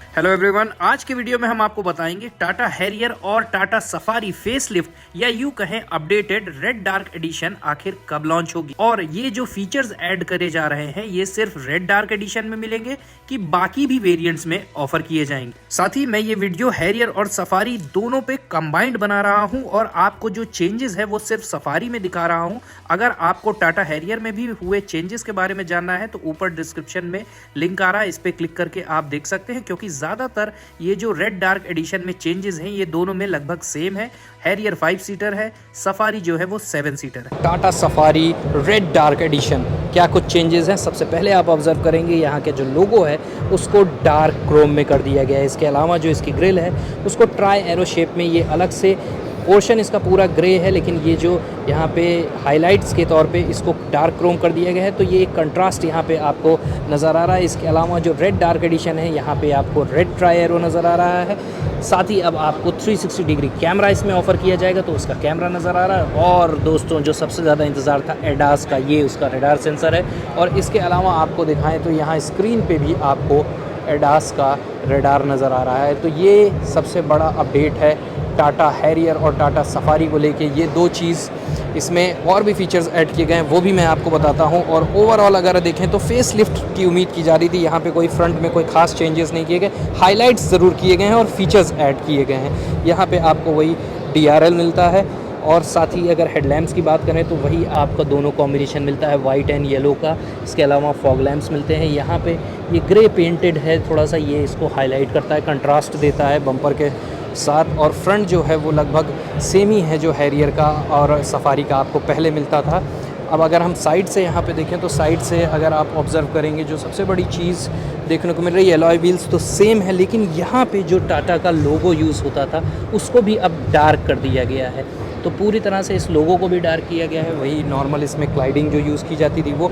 Hello everyone, आज के video में हम आपको बताएंगे टाटा हैरियर और टाटा सफारी फेसलिफ्ट या यूं कहें अपडेटेड रेड डार्क एडिशन आखिर कब लॉन्च होगी और ये जो फीचर्स ऐड करे जा रहे हैं ये सिर्फ रेड डार्क एडिशन में मिलेंगे कि बाकी भी वेरिएंट्स में ऑफर किए जाएंगे। साथ ही मैं ये वीडियो हैरियर और सफारी दोनों पे कंबाइंड बना रहा हूँ और आपको जो चेंजेस है वो सिर्फ सफारी में दिखा रहा हूँ। अगर आपको टाटा हैरियर में भी हुए चेंजेस के बारे में जानना है तो ऊपर डिस्क्रिप्शन में लिंक आ रहा है, इस पे क्लिक करके आप देख सकते हैं क्योंकि ज्यादातर ये जो रेड डार्क एडिशन में चेंजेस हैं ये दोनों में लगभग सेम है। हैरियर 5 सीटर है, सफारी जो है वो 7 सीटर है। Tata safari red dark addition क्या कुछ चेंजेस हैं। सबसे पहले आप ऑब्जर्व करेंगे यहाँ के जो लोगो है उसको डार्क क्रोम में कर दिया गया है। इसके अलावा जो इसकी ग्रिल है उसको ट्राई एरो शेप में, ये अलग से पोर्शन इसका पूरा ग्रे है, लेकिन ये जो यहाँ पे हाइलाइट्स के तौर पे इसको डार्क क्रोम कर दिया गया है, तो ये एक कंट्रास्ट यहाँ पे आपको नज़र आ रहा है। इसके अलावा जो रेड डार्क एडिशन है यहाँ पे आपको रेड ट्राई एरो नज़र आ रहा है। साथ ही अब आपको 360 डिग्री कैमरा इसमें ऑफ़र किया जाएगा, तो उसका कैमरा नज़र आ रहा है। और दोस्तों जो सबसे ज़्यादा इंतज़ार था एडास का, ये उसका रेडार सेंसर है। और इसके अलावा आपको दिखाएँ तो यहाँ स्क्रीन पर भी आपको एडास का रेडार नज़र आ रहा है। तो ये सबसे बड़ा अपडेट है टाटा हैरियर और टाटा सफारी को लेके। ये दो चीज़, इसमें और भी फीचर्स ऐड किए गए हैं वो भी मैं आपको बताता हूँ। और ओवरऑल अगर देखें तो फेस लिफ्ट की उम्मीद की जा रही थी, यहाँ पे कोई फ्रंट में कोई खास चेंजेस नहीं किए गए, हाइलाइट्स ज़रूर किए गए हैं और फीचर्स ऐड किए गए हैं। यहाँ पे आपको वही DRL मिलता है और साथ ही अगर हेडलैम्प्स की बात करें तो वही आपका दोनों कॉम्बिनेशन मिलता है, वाइट एंड येलो का। इसके अलावा फॉग लैम्प्स मिलते हैं। यहाँ पे ये ग्रे पेंटेड है, थोड़ा सा ये इसको हाईलाइट करता है, कंट्रास्ट देता है बम्पर के साथ। और फ्रंट जो है वो लगभग सेम ही है जो हैरियर का और सफारी का आपको पहले मिलता था। अब अगर हम साइड से यहाँ पे देखें तो साइड से अगर आप ऑब्ज़र्व करेंगे जो सबसे बड़ी चीज़ देखने को मिल रही है, एलॉय व्हील्स तो सेम है, लेकिन यहाँ पे जो टाटा का लोगो यूज़ होता था उसको भी अब डार्क कर दिया गया है। तो पूरी तरह से इस लोगो को भी डार्क किया गया है। वही नॉर्मल इसमें क्लाइडिंग जो यूज़ की जाती थी, वो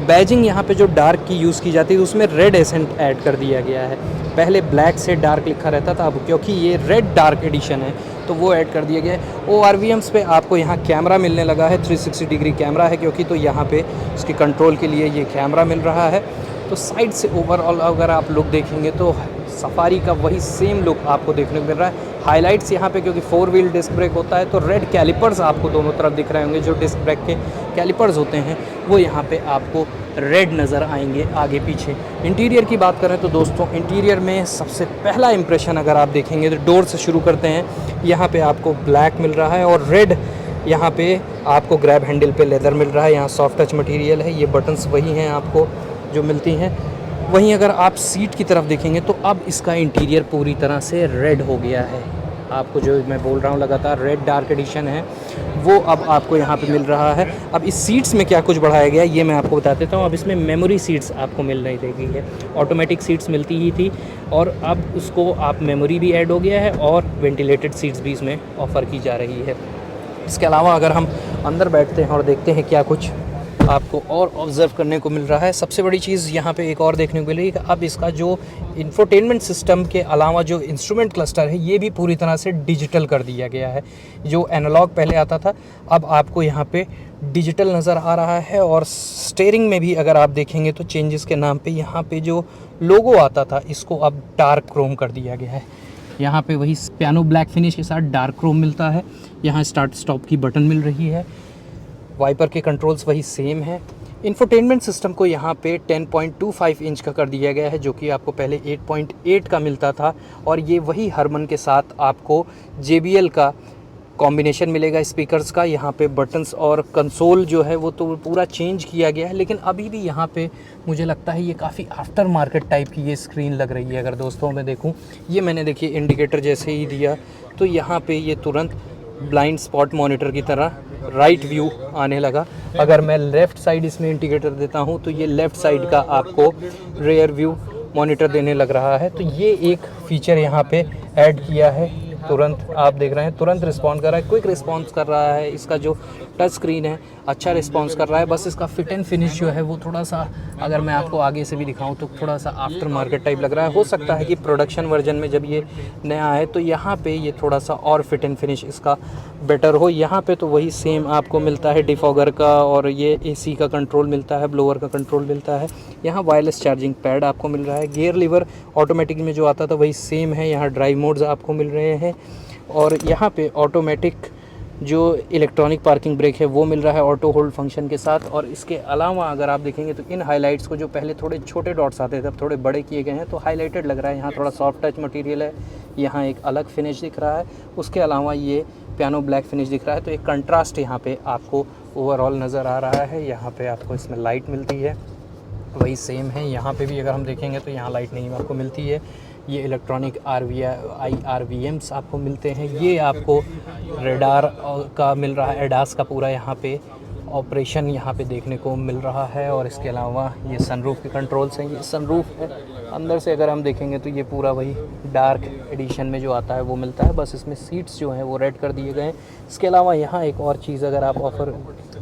बैजिंग यहाँ पे जो डार्क की यूज़ की जाती थी उसमें रेड एसेंट ऐड कर दिया गया है। पहले ब्लैक से डार्क लिखा रहता था, अब क्योंकि ये रेड डार्क एडिशन है तो वो ऐड कर दिया गया है। ORVMs पे आपको यहाँ कैमरा मिलने लगा है, 360 डिग्री कैमरा है क्योंकि, तो यहाँ पे उसके कंट्रोल के लिए ये कैमरा मिल रहा है। तो साइड से ओवरऑल अगर आप लुक देखेंगे तो सफारी का वही सेम लुक आपको देखने को मिल रहा है। हाइलाइट्स यहाँ पे क्योंकि 4 व्हील डिस्क ब्रेक होता है तो रेड कैलिपर्स आपको दोनों तरफ दिख रहे होंगे। जो डिस्क ब्रेक के कैलिपर्स होते हैं वो यहाँ पे आपको रेड नज़र आएंगे आगे पीछे। इंटीरियर की बात करें तो दोस्तों इंटीरियर में सबसे पहला इंप्रेशन अगर आप देखेंगे तो डोर से शुरू करते हैं। यहाँ पे आपको ब्लैक मिल रहा है और रेड यहाँ पे आपको ग्रैब हैंडल पे लेदर मिल रहा है। यहाँ सॉफ्ट टच मटेरियल है, ये बटन्स वही हैं आपको जो मिलती हैं। वहीं अगर आप सीट की तरफ देखेंगे तो अब इसका इंटीरियर पूरी तरह से रेड हो गया है। आपको जो मैं बोल रहा हूँ लगातार रेड डार्क एडिशन है वो अब आपको यहाँ पे मिल रहा है। अब इस सीट्स में क्या कुछ बढ़ाया गया ये मैं आपको बता देता हूँ। अब इसमें मेमोरी सीट्स आपको मिल नहीं देगी है, ऑटोमेटिक सीट्स मिलती ही थी और अब उसको आप मेमोरी भी ऐड हो गया है और वेंटिलेटेड सीट्स भी इसमें ऑफ़र की जा रही है। इसके अलावा अगर हम अंदर बैठते हैं और देखते हैं क्या कुछ आपको और ऑब्ज़र्व करने को मिल रहा है, सबसे बड़ी चीज़ यहाँ पे एक और देखने को मिल रही है कि अब इसका जो इंफोटेनमेंट सिस्टम के अलावा जो इंस्ट्रूमेंट क्लस्टर है ये भी पूरी तरह से डिजिटल कर दिया गया है। जो एनालॉग पहले आता था अब आपको यहाँ पे डिजिटल नज़र आ रहा है। और स्टीयरिंग में भी अगर आप देखेंगे तो चेंजेस के नाम पे यहाँ पे जो लोगो आता था इसको अब डार्क क्रोम कर दिया गया है। यहाँ पे वही पियानो ब्लैक फिनिश के साथ डार्क क्रोम मिलता है। यहाँ स्टार्ट स्टॉप की बटन मिल रही है, वाइपर के कंट्रोल्स वही सेम है। इंफोटेनमेंट सिस्टम को यहाँ पे 10.25 इंच का कर दिया गया है जो कि आपको पहले 8.8 का मिलता था। और ये वही हरमन के साथ आपको JBL का कॉम्बिनेशन मिलेगा स्पीकर्स का। यहाँ पे बटन्स और कंसोल जो है वो तो पूरा चेंज किया गया है, लेकिन अभी भी यहाँ पे मुझे लगता है ये काफ़ी आफ्टर मार्केट टाइप की ये स्क्रीन लग रही है। अगर दोस्तों मैं देखूँ, ये मैंने देखिए इंडिकेटर जैसे ही दिया तो यहाँ पे ये तुरंत ब्लाइंड स्पॉट मॉनिटर की तरह राइट व्यू आने लगा। अगर मैं लेफ़्ट साइड इसमें इंडिकेटर देता हूँ तो ये लेफ़्ट साइड का आपको रेयर व्यू मॉनिटर देने लग रहा है। तो ये एक फ़ीचर यहाँ पे ऐड किया है तुरंत आप देख रहे हैं तुरंत रिस्पॉन्ड कर रहा है, क्विक रिस्पॉन्स कर रहा है। इसका जो टच स्क्रीन है अच्छा रिस्पॉन्स कर रहा है। बस इसका फिट एंड फिनिश जो है वो थोड़ा सा, अगर मैं आपको आगे से भी दिखाऊं तो थोड़ा सा आफ्टर मार्केट टाइप लग रहा है। हो सकता है कि प्रोडक्शन वर्जन में जब ये नया है तो यहाँ पे ये थोड़ा सा और फिट एंड फिनिश इसका बेटर हो। यहाँ पे तो वही सेम आपको मिलता है डिफॉगर का, और ये एसी का कंट्रोल मिलता है, ब्लोअर का कंट्रोल मिलता है। यहाँ वायरलेस चार्जिंग पैड आपको मिल रहा है। गियर लीवर ऑटोमेटिक में जो आता था वही सेम है। यहाँ ड्राइव मोड्स आपको मिल रहे हैं, और यहाँ पे ऑटोमेटिक जो इलेक्ट्रॉनिक पार्किंग ब्रेक है वो मिल रहा है ऑटो होल्ड फंक्शन के साथ। और इसके अलावा अगर आप देखेंगे तो इन हाइलाइट्स को, जो पहले थोड़े छोटे डॉट्स आते थे अब थोड़े बड़े किए गए हैं तो हाईलाइटेड लग रहा है। यहाँ थोड़ा सॉफ्ट टच मटेरियल है, यहाँ एक अलग फिनिश दिख रहा है। उसके अलावा ये पियानो ब्लैक फिनिश दिख रहा है, तो एक कंट्रास्ट यहाँ पे आपको ओवरऑल नज़र आ रहा है। यहाँ पे आपको इसमें लाइट मिलती है, वही सेम है। यहाँ पे भी अगर हम देखेंगे तो यहाँ लाइट नहीं आपको मिलती है। ये इलेक्ट्रॉनिक RVMs आपको मिलते हैं। ये आपको रेडार का मिल रहा है, एडास का पूरा यहाँ पे ऑपरेशन यहाँ पे देखने को मिल रहा है। और इसके अलावा ये सनरूफ के कंट्रोल्स हैं, ये सनरूफ है। अंदर से अगर हम देखेंगे तो ये पूरा वही डार्क एडिशन में जो आता है वो मिलता है, बस इसमें सीट्स जो हैं वो रेड कर दिए गए हैं। इसके अलावा यहाँ एक और चीज़ अगर आप ऑफ़र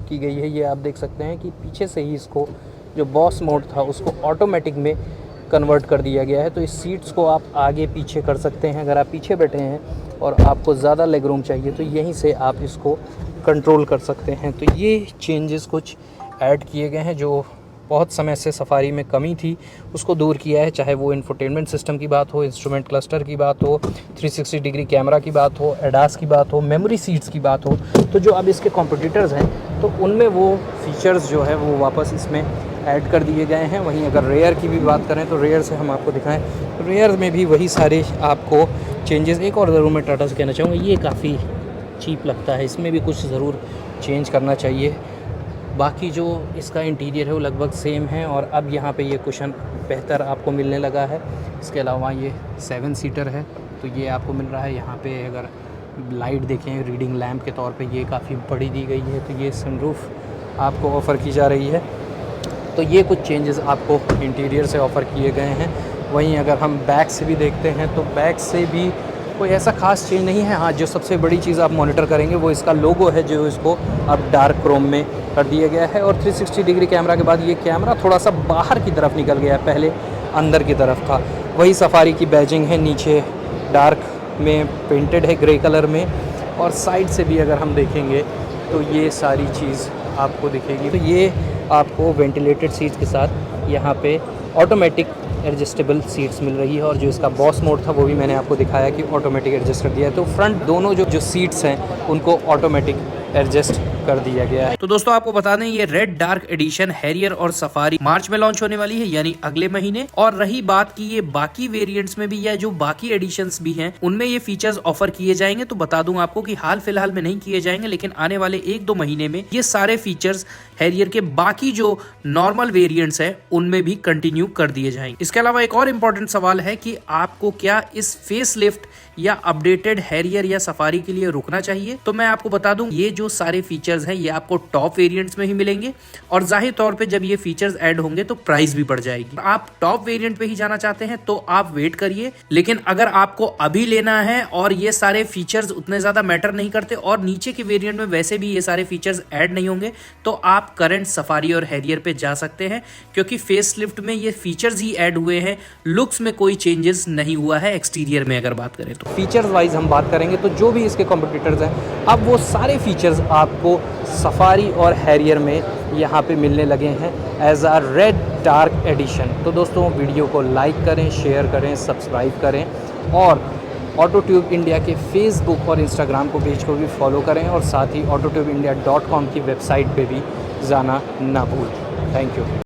की गई है, ये आप देख सकते हैं कि पीछे से ही इसको जो बॉस मोड था उसको ऑटोमेटिक में कन्वर्ट कर दिया गया है। तो इस सीट्स को आप आगे पीछे कर सकते हैं। अगर आप पीछे बैठे हैं और आपको ज़्यादा लेग रूम चाहिए तो यहीं से आप इसको कंट्रोल कर सकते हैं। तो ये चेंजेस कुछ ऐड किए गए हैं जो बहुत समय से सफारी में कमी थी, उसको दूर किया है। चाहे वो इंफोटेनमेंट सिस्टम की बात हो, इंस्ट्रूमेंट क्लस्टर की बात हो, 360 डिग्री कैमरा की बात हो, एडास की बात हो, मेमोरी सीट्स की बात हो, तो जो अब इसके कॉम्पिटिटर्स हैं तो उनमें वो फीचर्स जो है वो वापस इसमें ऐड कर दिए गए हैं। वहीं अगर रेयर की भी बात करें तो रेयर से हम आपको दिखाएं तो रेयर में भी वही सारे आपको चेंजेस। एक और ज़रूर मैं टाटा से कहना चाहूँगा, ये काफ़ी चीप लगता है, इसमें भी कुछ ज़रूर चेंज करना चाहिए। बाकी जो इसका इंटीरियर है वो लगभग सेम है, और अब यहाँ पे ये कुशन बेहतर आपको मिलने लगा है। इसके अलावा ये 7 सीटर है तो ये आपको मिल रहा है। यहाँ पे अगर लाइट देखें रीडिंग लैम्प के तौर पे ये काफ़ी बड़ी दी गई है। तो ये सनरूफ आपको ऑफ़र की जा रही है। तो ये कुछ चेंजेस आपको इंटीरियर से ऑफ़र किए गए हैं। वहीं अगर हम बैक से भी देखते हैं तो बैक से भी कोई ऐसा ख़ास चेंज नहीं है। हाँ, जो सबसे बड़ी चीज़ आप मॉनिटर करेंगे वो इसका लोगो है, जो इसको अब डार्क क्रोम में कर दिया गया है। और 360 डिग्री कैमरा के बाद ये कैमरा थोड़ा सा बाहर की तरफ निकल गया है, पहले अंदर की तरफ था। वही सफारी की बैजिंग है, नीचे डार्क में पेंटेड है ग्रे कलर में। और साइड से भी अगर हम देखेंगे तो ये सारी चीज़ आपको दिखेगी। तो ये आपको वेंटिलेटेड सीट्स के साथ यहाँ पे ऑटोमेटिक एडजस्टेबल सीट्स मिल रही है। और जो इसका बॉस मोड था वो भी मैंने आपको दिखाया कि ऑटोमेटिक एडजस्ट कर दिया है। तो फ्रंट दोनों जो सीट्स हैं उनको ऑटोमेटिक एडजस्ट कर दिया गया है। तो दोस्तों आपको बता दें ये रेड डार्क एडिशन हैरियर और सफारी मार्च में लॉन्च होने वाली है, यानी अगले महीने। और रही बात की ये बाकी वेरिएंट्स में भी या जो बाकी एडिशंस भी हैं उनमें ये फीचर्स ऑफर किए जाएंगे, तो बता दूं आपको कि हाल फिलहाल में नहीं किए जाएंगे, लेकिन आने वाले 1-2 महीने में ये सारे फीचर्स हैरियर के बाकी जो नॉर्मल वेरिएंट्स है उनमें भी कंटिन्यू कर दिए जाएंगे। इसके अलावा एक और इम्पोर्टेंट सवाल है कि आपको क्या इस फेस लिफ्ट या अपडेटेड हैरियर या सफारी के लिए रुकना चाहिए। तो मैं आपको बता दूं ये जो सारे फीचर्स हैं ये आपको टॉप वेरिएंट्स में ही मिलेंगे, और जाहिर तौर पे जब ये फीचर्स ऐड होंगे तो प्राइस भी बढ़ जाएगी। आप टॉप वेरिएंट पे ही जाना चाहते हैं तो आप वेट करिए, लेकिन अगर आपको अभी लेना है और ये सारे फीचर्स उतने ज्यादा मैटर नहीं करते और नीचे के वेरिएंट में वैसे भी ये सारे फीचर्स ऐड नहीं होंगे, तो आप करंट सफारी और हैरियर पे जा सकते हैं, क्योंकि फेस लिफ्ट में ये फीचर्स ही ऐड हुए हैं, लुक्स में कोई चेंजेस नहीं हुआ है। एक्सटीरियर में अगर बात करें तो फीचर्स वाइज हम बात करेंगे तो जो भी इसके कॉम्पिटिटर्स हैं अब वो सारे फीचर्स आपको सफारी और हैरियर में यहाँ पे मिलने लगे हैं as a red dark edition. तो दोस्तों वीडियो को लाइक करें, शेयर करें, सब्सक्राइब करें, और ऑटोट्यूब इंडिया के फेसबुक और इंस्टाग्राम को पेज को भी फॉलो करें, और साथ ही autotubeindia.com की वेबसाइट पे भी जाना ना भूलें। Thank you.